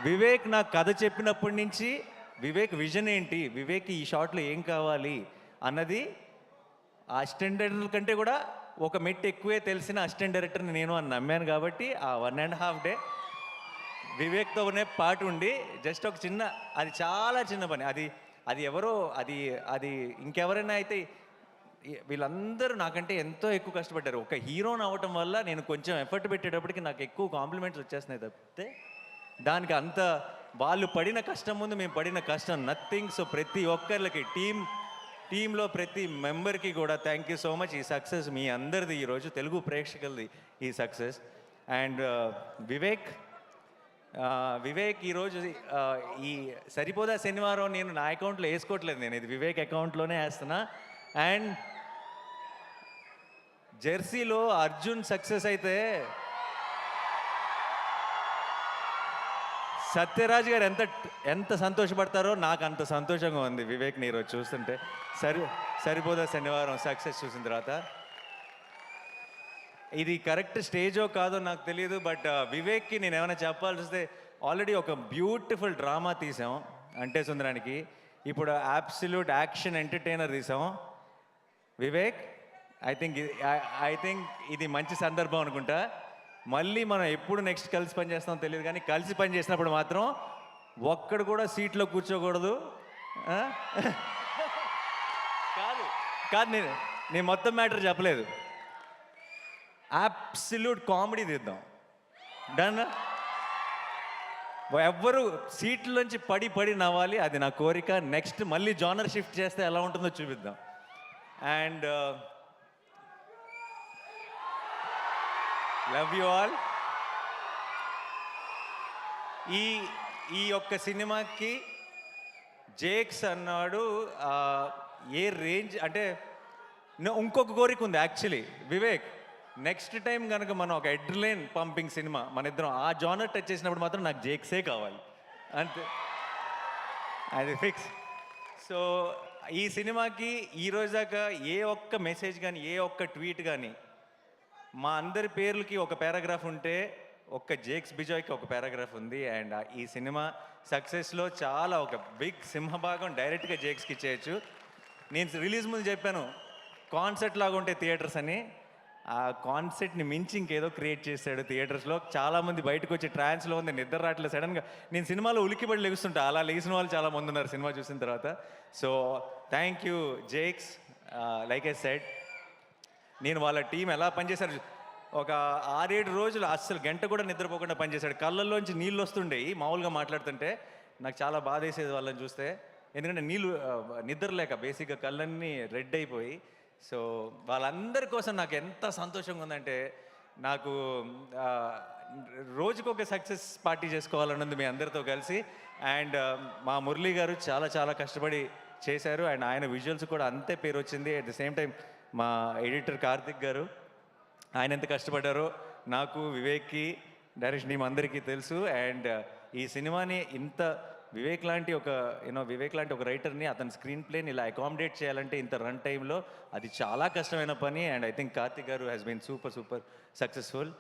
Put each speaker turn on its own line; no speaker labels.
వివేక్ నాకు కథ చెప్పినప్పటి నుంచి వివేక్ విజన్ ఏంటి, వివేక్ ఈ షాట్లో ఏం కావాలి అన్నది ఆ అసిస్టెంట్ డైరెక్టర్ కంటే కూడా ఒక మెట్టు ఎక్కువే తెలిసిన అసిస్టెంట్ డైరెక్టర్ని నేను అని నమ్మాను. కాబట్టి ఆ 1.5 డే వివేక్తోనే పాటు ఉండి జస్ట్ ఒక చిన్న, అది చాలా చిన్న పని, అది అది ఎవరో అది అది ఇంకెవరైనా అయితే వీళ్ళందరూ నాకంటే ఎంతో ఎక్కువ కష్టపడ్డారు. ఒక హీరోని అవ్వటం వల్ల నేను కొంచెం ఎఫర్ట్ పెట్టేటప్పటికి నాకు ఎక్కువ కాంప్లిమెంట్స్ వచ్చేస్తున్నాయి తప్పితే దానికి అంత వాళ్ళు పడిన కష్టం ముందు మేము పడిన కష్టం నథింగ్. సో ప్రతి ఒక్కరికి టీంలో ప్రతి మెంబర్కి కూడా థ్యాంక్ యూ సో మచ్. ఈ సక్సెస్ మీ అందరిది, ఈరోజు తెలుగు ప్రేక్షకులది ఈ సక్సెస్. అండ్ వివేక్ ఈరోజు ఈ సరిపోదా శనివారం నేను నా అకౌంట్లో వేసుకోవట్లేదు, నేను ఇది వివేక్ అకౌంట్లోనే వేస్తున్నా. అండ్ జెర్సీలో అర్జున్ సక్సెస్ అయితే సత్యరాజ్ గారు ఎంత సంతోషపడతారో నాకు అంత సంతోషంగా ఉంది వివేక్ని ఈరోజు చూస్తుంటే. సరిపోదా శనివారం సక్సెస్ చూసిన తర్వాత. ఇది కరెక్ట్ స్టేజో కాదో నాకు తెలియదు, బట్ వివేక్కి నేను ఏమైనా చెప్పాల్సి వస్తే ఆల్రెడీ ఒక బ్యూటిఫుల్ డ్రామా తీసాం అంటే సుందరానికి, ఇప్పుడు అబ్సల్యూట్ యాక్షన్ ఎంటర్టైనర్ తీసాం. వివేక్ ఐ థింక్ ఇది మంచి సందర్భం అనుకుంటా. మళ్ళీ మనం ఎప్పుడు నెక్స్ట్ కలిసి పని చేస్తామో తెలియదు, కానీ కలిసి పని చేసినప్పుడు మాత్రం ఒక్కడు కూడా సీట్లో కూర్చోకూడదు. కాదు కాదు నేను మొత్తం మ్యాటర్ చెప్పలేదు. అబ్సల్యూట్ కామెడీ తీద్దాం, డన్. ఎవ్వరు సీట్లోంచి పడి నవ్వాలి, అది నా కోరిక. నెక్స్ట్ మళ్ళీ జానర్ షిఫ్ట్ చేస్తే ఎలా ఉంటుందో చూపిద్దాం. And love you all. ఈ యొక్క సినిమాకి జేక్స్ అన్నాడు ఏ రేంజ్ అంటే ఇంకొక కోరిక ఉంది యాక్చువల్లీ వివేక్. నెక్స్ట్ టైం కనుక మనం ఒక ఎడ్రిలైన్ పంపింగ్ సినిమా మన ఇద్దరం ఆ జానర్ టచ్ చేసినప్పుడు మాత్రం నాకు జేక్సే కావాలి అంతే, అది ఫిక్స్. సో ఈ సినిమాకి ఈరోజు దాకా ఏ ఒక్క మెసేజ్ కానీ ఏ ఒక్క ట్వీట్ కానీ, మా అందరి పేర్లకి ఒక పారాగ్రాఫ్ ఉంటే ఒక్క జేక్స్ బిజాయ్కి ఒక పారాగ్రాఫ్ ఉంది. అండ్ ఈ సినిమా సక్సెస్లో చాలా ఒక బిగ్ సింహభాగం డైరెక్ట్గా జేక్స్కి ఇచ్చేయచ్చు. నేను రిలీజ్ ముందు చెప్పాను కాన్సెప్ట్ లాగా ఉంటే థియేటర్స్ అని, ఆ కాన్సెప్ట్ని మించి ఇంకేదో క్రియేట్ చేశాడు థియేటర్స్లో. చాలామంది బయటకు వచ్చి ట్రాన్స్లో ఉంది, నిద్ర రావట్లేదు. సడన్గా నేను సినిమాలో ఉలికిపడి లెగుస్తుంటా, అలా లేచిన వాళ్ళు చాలామంది ఉన్నారు సినిమా చూసిన తర్వాత. So thank you Jakes. Like I said, నేను వాళ్ళ టీం ఎలా పనిచేశారు, ఒక 6-7 రోజులు అస్సలు గంట కూడా నిద్రపోకుండా పనిచేశాడు. కళ్ళల్లోంచి నీళ్ళు వస్తుండేవి మామూలుగా మాట్లాడుతుంటే, నాకు చాలా బాధ వేసేది వాళ్ళని చూస్తే. ఎందుకంటే నిద్ర లేక బేసిక్గా కళ్ళన్నీ రెడ్ అయిపోయి. సో వాళ్ళందరి కోసం నాకు ఎంత సంతోషంగా ఉందంటే, నాకు రోజుకొక సక్సెస్ పార్టీ చేసుకోవాలన్నది మీ అందరితో కలిసి. అండ్ మా మురళీ గారు చాలా చాలా కష్టపడి చేశారు, అండ్ ఆయన విజువల్స్ కూడా అంతే పేరు వచ్చింది. అట్ ద సేమ్ టైం మా ఎడిటర్ కార్తిక్ గారు, ఆయన ఎంత కష్టపడ్డారో నాకు, వివేక్కి, డైరెక్షన్ టీం అందరికీ తెలుసు. అండ్ ఈ సినిమాని ఇంత వివేక్ లాంటి ఒక రైటర్ని అతని స్క్రీన్ ప్లేని ఇలా అకామిడేట్ చేయాలంటే ఇంత రన్ టైంలో అది చాలా కష్టమైన పని. అండ్ ఐ థింక్ కార్తిక్ గారు హ్యాస్ బీన్ సూపర్ సక్సెస్ఫుల్.